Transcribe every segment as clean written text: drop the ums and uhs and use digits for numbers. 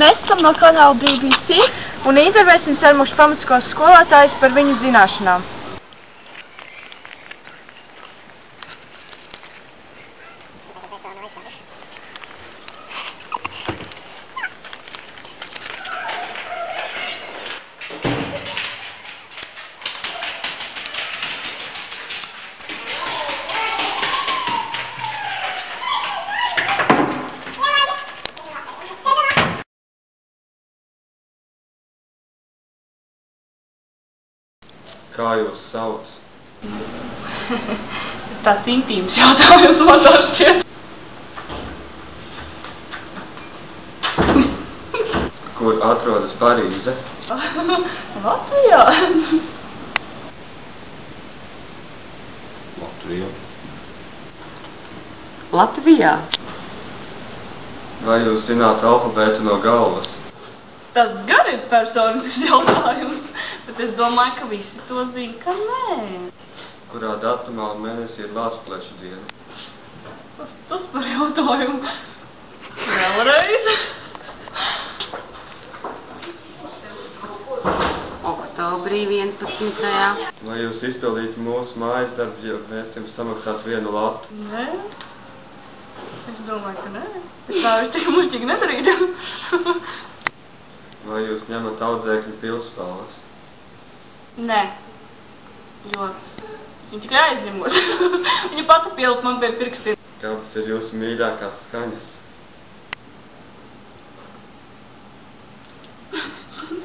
Mēs esam no kanāla BBC un intervēsim Sermušu pamatskolas skolotājus par viņu zināšanām. Kā jūs sauc? Tāds intīms jautājums man tā šķiet. Kur atrodas Parīze? Latvijā. Latvijā. Vai jūs zināt alfabētu no galvas? Tas gan ir personisks jautājums, bet es domāju, ka visi to zina, ka nē. Kurā datumā un mēnesī ir Lāčplēša diena? Tas par jautājumu. Vēlreiz. Oktobrī 11. Vai jūs izpildītu mūsu mājas darbu, ja mēs jums samaksātu 1 latu? Nē. Es domāju, ka nē. Es tā es tik muļķīgi nedarītu. Vai jūs ņemat audzēkņu pilspāles? Nē. Jo viņa tikai aizņemot. Viņa pati pielikt man pie pirkstiem. Kādas ir jūsu mīļākās skaņas?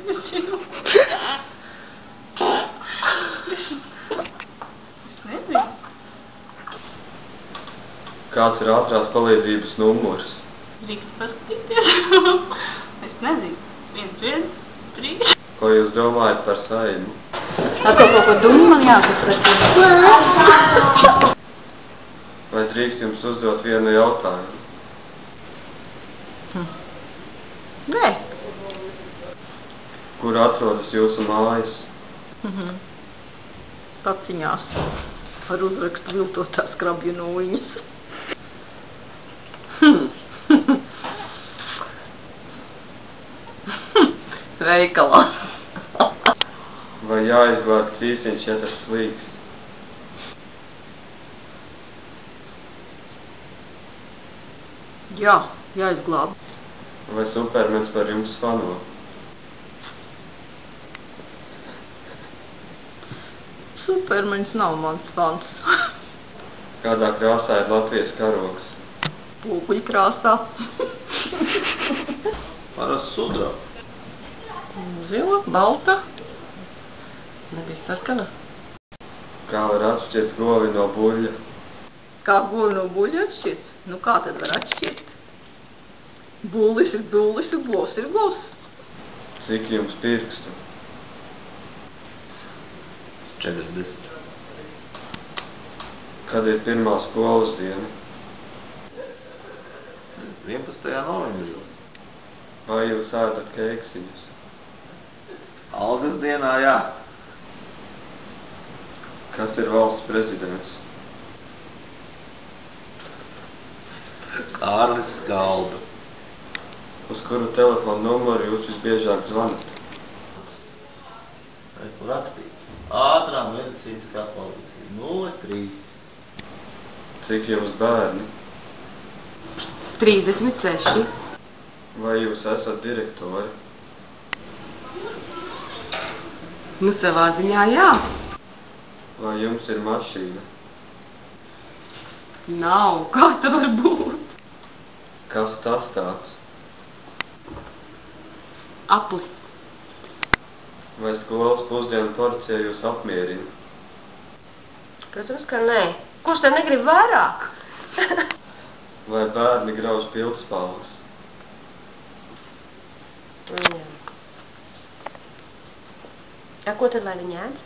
Nezinu. Es nezinu. Kāds ir ātrās palīdzības numurs? Drīkst paskatīties. Es nezinu. 1, 3. Ko jūs domājat par Saeimu? Kaut ko domā man jāsaprata. Vai drīkst jums uzdot vienu jautājumu? Nē. Kur atrodas jūsu mājas? Paciņās. Ar uzrakstu viltotās krabju nūjiņas. Veikalā. Vai jāizglāb cīsiņš, ja tas slīks? Jā, jāizglāb. Vai Supermens par jums fano? Supermens nav mans fans. Kādā krāsā ir Latvijas karogs? Pūkuļu krāsā. Parasti sudraba. Zila, balta. Nebija sarkana. Kā var atšķirt govi no buļļa? Kā govi no buļļa atšķirt? Nu kā tad var atšķirt? Bullis ir bullis un govs ir govs. Cik jums pirkstu? 40. Kad ir pirmā skolas diena? 11. novembrī. Vai jūs ēdat kēksiņus? Algas dienā, jā. Kas ir valsts prezidents? Kārlis Skalbe. Uz kuru telefonu numuru jūs visbiežāk zvanat? Kur rakstīt? Ātrā medicīniskā palīdzība. 03. Cik jums bērni? 36. Vai jūs esat direktori? Nu savā ziņā jā. Vai jums ir mašīna? Nav. Kā tā var būt? Kas tas tāds? Aplis. Vai skolas pusdienu porcija jūs apmierina? Protams, ka nē. Kurš te negrib vairāk? Vai bērni grauž pilspāles? Jā. A ko tad lai viņi ēd?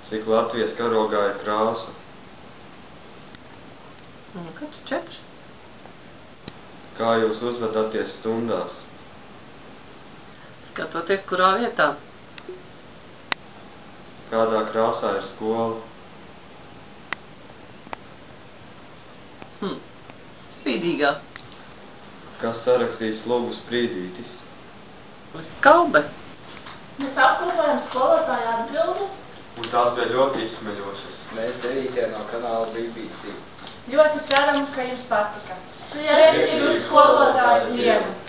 Cik Latvijas karogā ir krāsa? Kāds 4. Kā jūs uzvedaties stundās? Skatoties, kurā vietā. Kādā krāsā ir skola? Spīdīgā. Kas sarakstīs Logu Sprīdītis? Kalbe. Mēs apkopējam skolotāju atbildi. Un tās bija ļoti izsmeļošas. Mēs 9. no kanāla BBC. Ļoti ceram, ka jums patika. Sveicināti skolotāju dienu!